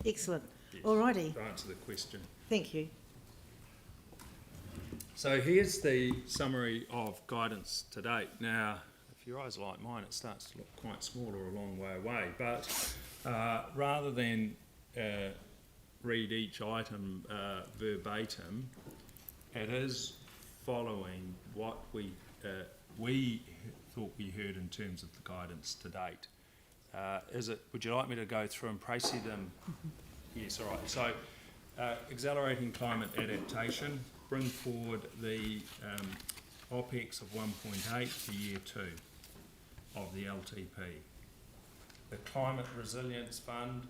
Excellent. Yes, Alrighty. to answer the question. Thank you. So here's the summary of guidance to date. Now, if your eyes are like mine, it starts to look quite small or a long way away, but rather than read each item verbatim, it is following what we thought we heard in terms of the guidance to date. Would you like me to go through and proceed them? Yes, all right. So, accelerating climate adaptation, bring forward the OPEX of 1.8 for year 2 of the LTP. The Climate Resilience Fund,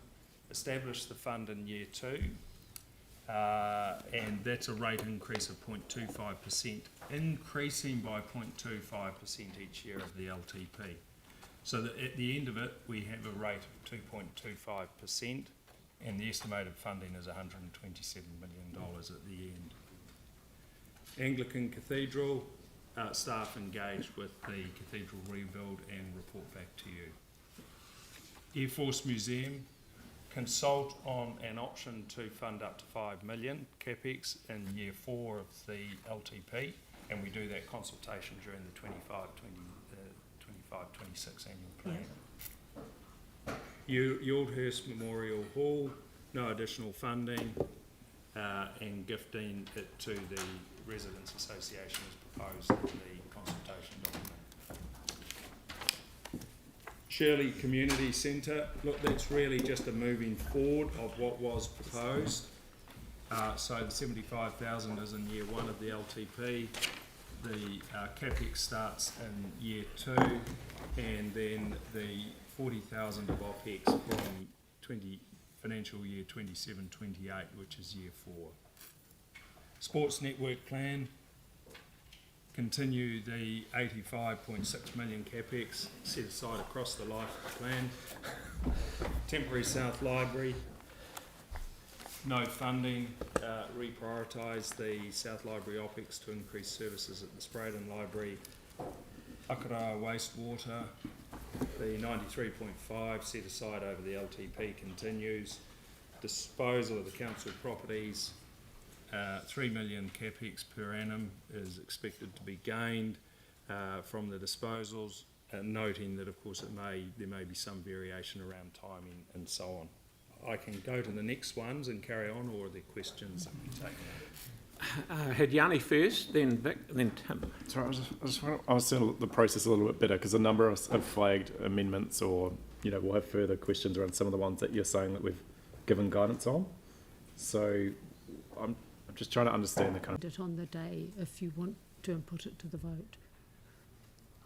establish the fund in year 2, and that's a rate increase of 0.25%, increasing by 0.25% each year of the LTP. So that at the end of it, we have a rate of 2.25%, and the estimated funding is $127 million at the end. Anglican Cathedral, staff engaged with the cathedral rebuild and report back to you. Air Force Museum, consult on an option to fund up to $5 million CapEx in year 4 of the LTP, and we do that consultation during the 25-26 annual plan. Yeah. Yaldhurst Memorial Hall, no additional funding, and gifting it to the Residents Association as proposed in the consultation document. Shirley Community Centre, look, that's really just a moving forward of what was proposed. So the 75,000 is in year 1 of the LTP. The CapEx starts in year 2, and then the 40,000 of OPEX from financial year 27-28, which is year 4. Sports Network Plan, continue the 85.6 million CapEx set aside across the life of the plan. Temporary South Library, no funding, reprioritise the South Library OPEX to increase services at the Spraydon Library. Akarawa Wastewater, the 93.5 set aside over the LTP continues. Disposal of the council properties, 3 million CapEx per annum is expected to be gained from the disposals, noting that of course there may be some variation around timing and so on. I can go to the next ones and carry on, or are there questions that we take? Had Yanni first, then Vic, then Tim. Sorry, I just want to understand the process a little bit better, because a number of us have flagged amendments, or we'll have further questions around some of the ones that you're saying that we've given guidance on. So I'm just trying to understand the kind of... It on the day if you want to input it to the vote.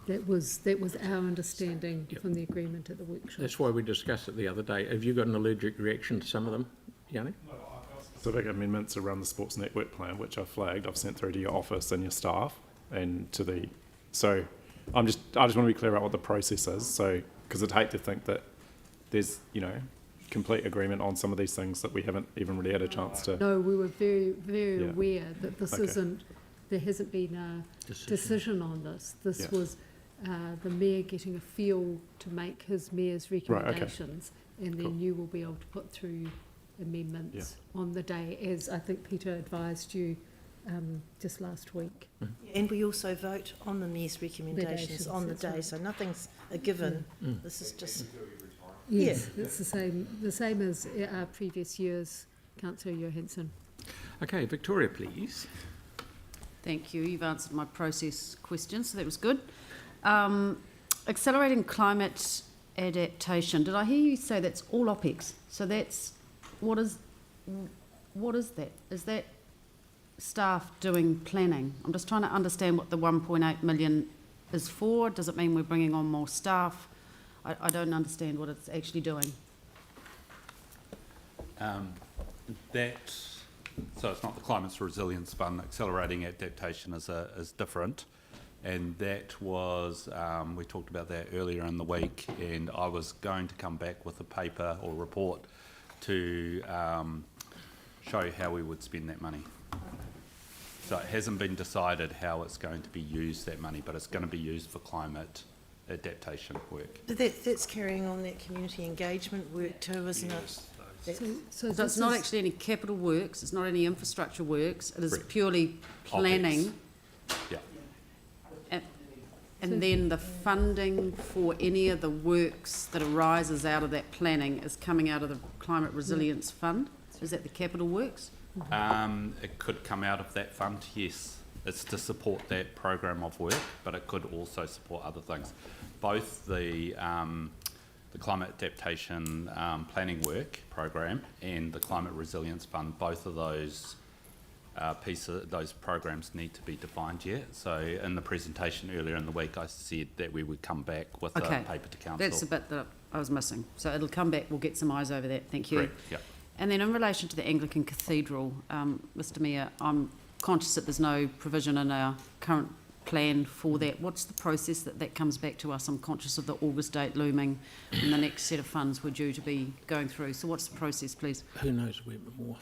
That was our understanding from the agreement at the workshop. That's why we discussed it the other day. Have you got an allergic reaction to some of them, Yanni? Specific amendments around the Sports Network Plan, which I've flagged, I've sent through to your office and your staff, and to the... So I just want to be clear about what the process is, so, because I'd hate to think that there's, complete agreement on some of these things that we haven't even really had a chance to... No, we were very aware that this there hasn't been a decision on this. This was the Mayor getting a feel to make his Mayor's recommendations, and then you will be able to put through amendments on the day, as I think Peter advised you just last week. And we also vote on the Mayor's recommendations on the day, so nothing's a given. This is just... Yes, it's the same as our previous years, Councillor Johansson. Okay, Victoria, please. Thank you. You've answered my process questions, so that was good. Accelerating climate adaptation. Did I hear you say that's all OPEX? So that's what is that? Is that staff doing planning? I'm just trying to understand what the 1.8 million is for. Does it mean we're bringing on more staff? I don't understand what it's actually doing. So it's not the Climate Resilience Fund. Accelerating adaptation is different, and that was we talked about that earlier in the week, and I was going to come back with a paper or report to show how we would spend that money. So it hasn't been decided how it's going to be used, that money, but it's going to be used for climate adaptation work. But that's carrying on that community engagement work too, isn't it? So So it's not actually any capital works, it's not any infrastructure works, it is Correct. purely planning. Yeah. And then the funding for any of the works that arises out of that planning is coming out of the Climate Resilience Fund? Is that the capital works? It could come out of that fund, yes. It's to support that program of work, but it could also support other things. Both the climate adaptation planning work program and the Climate Resilience Fund, both of those those programs need to be defined yet. So in the presentation earlier in the week, I said that we would come back with a paper to council. That's the bit that I was missing. So it'll come back, we'll get some eyes over that, thank you. Correct, yeah. And then in relation to the Anglican Cathedral, Mr Mayor, I'm conscious that there's no provision in our current plan for that. What's the process that comes back to us? I'm conscious of the August date looming and the next set of funds we're due to be going through. So what's the process, please? Who knows where more?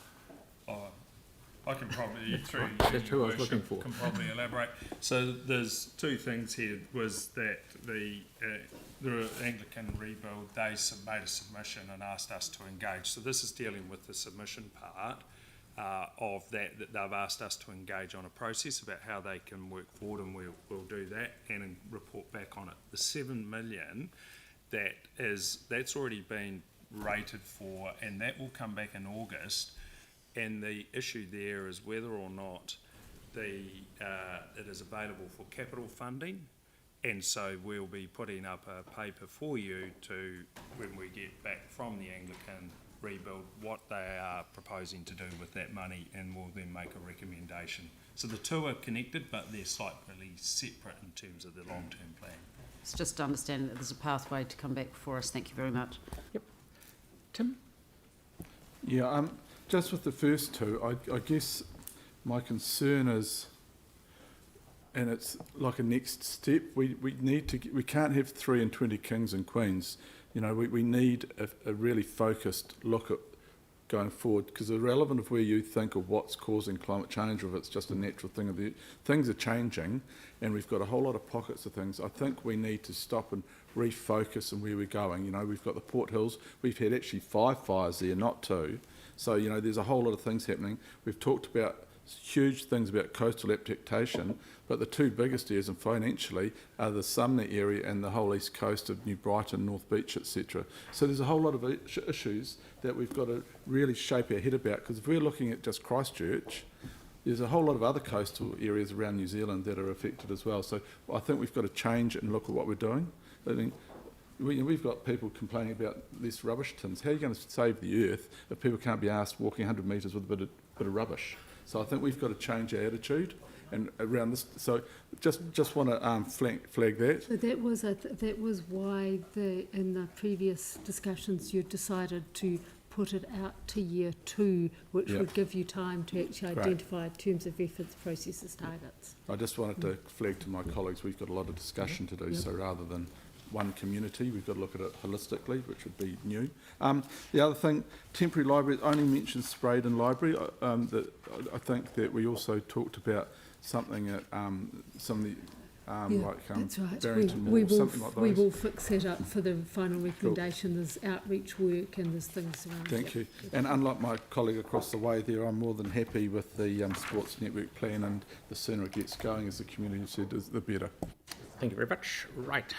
I can probably, through That's who I was your looking worship, for. can probably elaborate. So there's two things here, was that the Anglican Rebuild, they made a submission and asked us to engage. So this is dealing with the submission part of that they've asked us to engage on a process about how they can work forward, and we'll do that and report back on it. The 7 million, that's already been rated for, and that will come back in August. And the issue there is whether or not it is available for capital funding. And so we'll be putting up a paper for you when we get back from the Anglican Rebuild, what they are proposing to do with that money, and we'll then make a recommendation. So the two are connected, but they're slightly separate in terms of the long-term plan. It's just to understand that there's a pathway to come back for us. Thank you very much. Yep. Tim? Yeah, just with the first two, I guess my concern is, and it's like a next step, we can't have 3 and 20 kings and queens. You know, we need a really focused look at going forward, because irrelevant of where you think of what's causing climate change, or if it's just a natural thing, things are changing, and we've got a whole lot of pockets of things. I think we need to stop and refocus on where we're going. You know, we've got the Port Hills, we've had actually 5 fires there, not 2. So, you know, there's a whole lot of things happening. We've talked about huge things about coastal adaptation, but the 2 biggest areas, and financially, are the Sumner area and the whole east coast of New Brighton, North Beach, etc. So there's a whole lot of issues that we've got to really shape our head about, because if we're looking at just Christchurch, there's a whole lot of other coastal areas around New Zealand that are affected as well. So I think we've got to change and look at what we're doing. I think we've got people complaining about less rubbish tins. How are you going to save the earth if people can't be asked walking 100 metres with a bit of rubbish? So I think we've got to change our attitude and around this. So just want to flag that. So that was why in the previous discussions you decided to put it out to year 2, which would give you time to actually identify terms of reference, processes, targets. I just wanted to flag to my colleagues, we've got a lot of discussion to do. So rather than one community, we've got to look at it holistically, which would be new. The other thing, temporary library, only mentions Spraydon Library. I think that we also talked about something at some of the that's right. Barrington Mall, something like those. We will fix that up for the final recommendation. Cool. There's outreach work and there's things around. Thank you. And unlike my colleague across the way there, I'm more than happy with the sports network plan, and the sooner it gets going, as the community said, the better. Thank you very much. Right,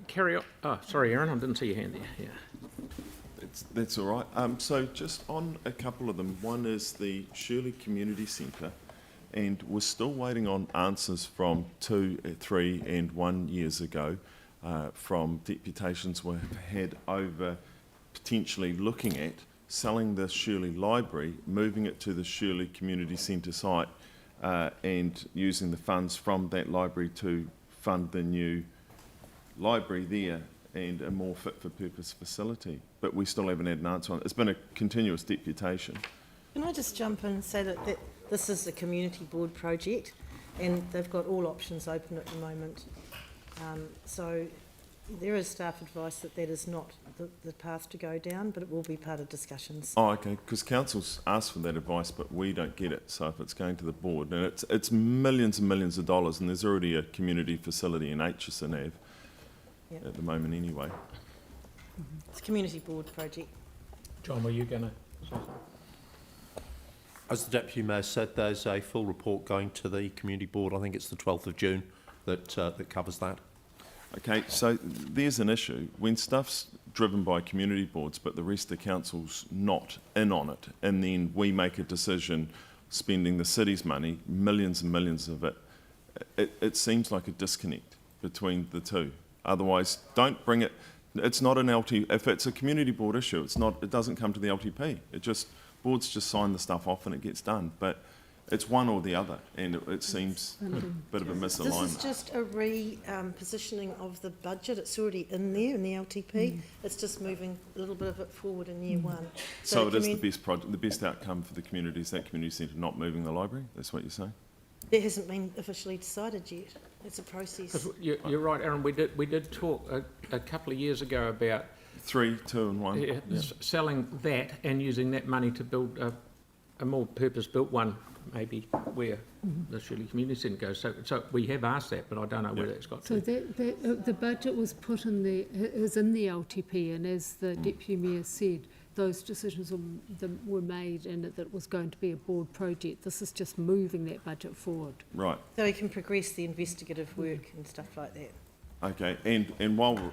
carry on. Oh, sorry, Aaron, I didn't see your hand there. Yeah. That's all right. So just on a couple of them, one is the Shirley Community Centre, and we're still waiting on answers from 2, 3 and 1 years ago from deputations we had over potentially looking at selling the Shirley Library, moving it to the Shirley Community Centre site and using the funds from that library to fund the new library there and a more fit-for-purpose facility. But we still haven't had an answer on it. It's been a continuous deputation. Can I just jump in and say that this is a community board project, and they've got all options open at the moment. So there is staff advice that is not the path to go down, but it will be part of discussions. Oh, okay, because council's asked for that advice, but we don't get it. So if it's going to the board, and it's millions and millions of dollars, and there's already a community facility in Aitchison Ave at the moment anyway. It's a community board project. John, were you going to As the Deputy Mayor said, there's a full report going to the Community Board. I think it's the 12th of June that covers that. Okay, so there's an issue. When stuff's driven by community boards, but the rest of the council's not in on it, and then we make a decision spending the city's money, millions and millions of it, it seems like a disconnect between the two. Otherwise, don't bring it. It's not an LT. If it's a community board issue, it's not. It doesn't come to the LTP. Boards just sign the stuff off and it gets done. But it's one or the other, and it seems a bit of a misalignment. This is just a positioning of the budget. It's already in there in the LTP. It's just moving a little bit of it forward in year one. So it is the best project, the best outcome for the community is that community centre not moving the library. That's what you're saying. That hasn't been officially decided yet. It's a process. You're right, Aaron. We did talk a couple of years ago about 3, 2 and 1. Yeah. Selling that and using that money to build a more purpose-built one, maybe where the Shirley Community Centre goes. So we have asked that, but I don't know where that's got So to. the budget was put in is in the LTP, and as the Deputy Mayor said, those decisions were made and that it was going to be a board project. This is just moving that budget forward. Right. So we can progress the investigative work and stuff like that. Okay. And while we're,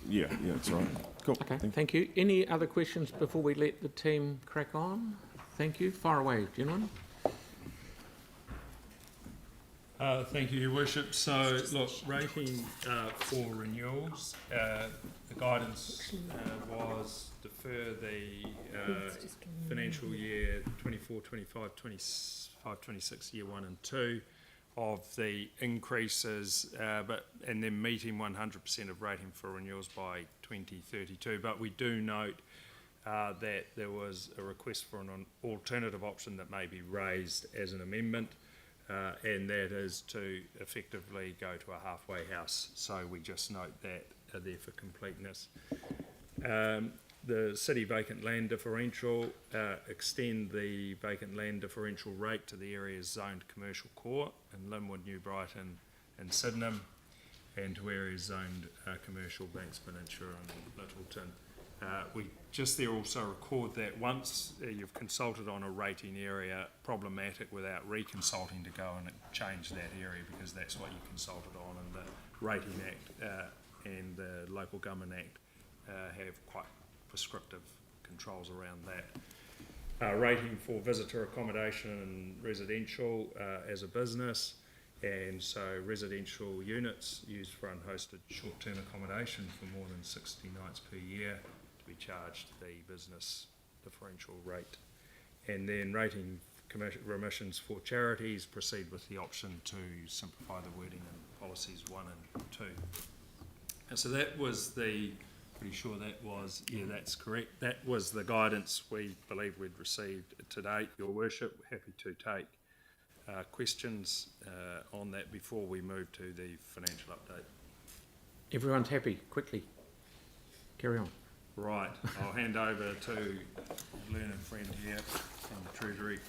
yeah, that's right. Cool. Okay, thank you. Any other questions before we let the team crack on? Thank you. Fire away, gentlemen. Thank you, Your Worship. So, look, rating for renewals, the guidance was defer the financial year 24, 25, 25, 26, year 1 and 2 of the increases, and then meeting 100% of rating for renewals by 2032. But we do note that there was a request for an alternative option that may be raised as an amendment. And that is to effectively go to a halfway house. So we just note that there for completeness. The city vacant land differential, extend the vacant land differential rate to the areas zoned commercial core in Linwood, New Brighton and Sydenham, and to areas zoned commercial, Banks Peninsula and Littleton. We just there also record that once you've consulted on a rating area, problematic without reconsulting to go and change that area, because that's what you consulted on, and the Rating Act and the Local Government Act have quite prescriptive controls around that. Rating for visitor accommodation and residential as a business, and so residential units used for unhosted short-term accommodation for more than 60 nights per year be charged the business differential rate. And then rating remissions for charities, proceed with the option to simplify the wording in policies 1 and 2. And so that was pretty sure that was, yeah, that's correct. That was the guidance we believe we'd received to date. Your Worship, we're happy to take questions on that before we move to the financial update. Everyone's happy. Quickly. Carry on. Right, I'll hand over to learned friend here from the Treasury.